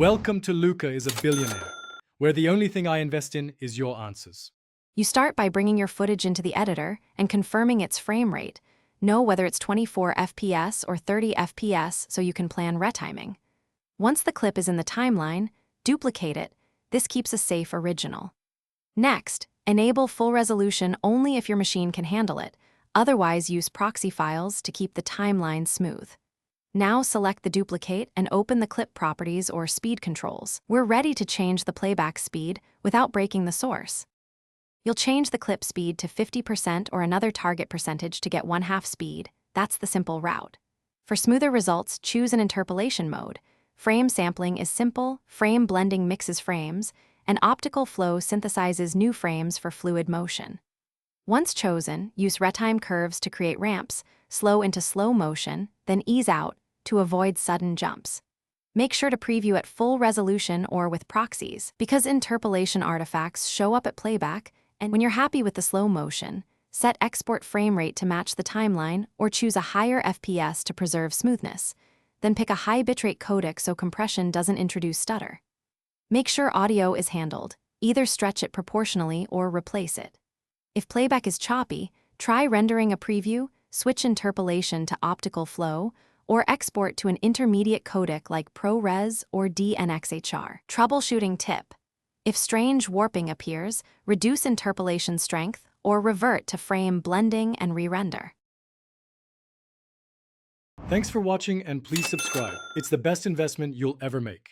Welcome to Luca is a Billionaire, where the only thing I invest in is your answers. You start by bringing your footage into the editor and confirming its frame rate. Know whether it's 24 FPS or 30 FPS so you can plan retiming. Once the clip is in the timeline, duplicate it. This keeps a safe original. Next, enable full resolution only if your machine can handle it. Otherwise, use proxy files to keep the timeline smooth. Now select the duplicate and open the clip properties or speed controls. We're ready to change the playback speed without breaking the source. You'll change the clip speed to 50% or another target percentage to get 1/2 speed. That's the simple route. For smoother results, choose an interpolation mode. Frame sampling is simple, frame blending mixes frames, and optical flow synthesizes new frames for fluid motion. Once chosen, use retime curves to create ramps, slow into slow motion, then ease out to avoid sudden jumps. Make sure to preview at full resolution or with proxies, because interpolation artifacts show up at playback, and when you're happy with the slow motion, set export frame rate to match the timeline or choose a higher FPS to preserve smoothness. Then pick a high bitrate codec so compression doesn't introduce stutter. Make sure audio is handled. Either stretch it proportionally or replace it. If playback is choppy, try rendering a preview, switch interpolation to optical flow, or export to an intermediate codec like ProRes or DNxHR. Troubleshooting tip: if strange warping appears, reduce interpolation strength or revert to frame blending and re-render. Thanks for watching and please subscribe. It's the best investment you'll ever make.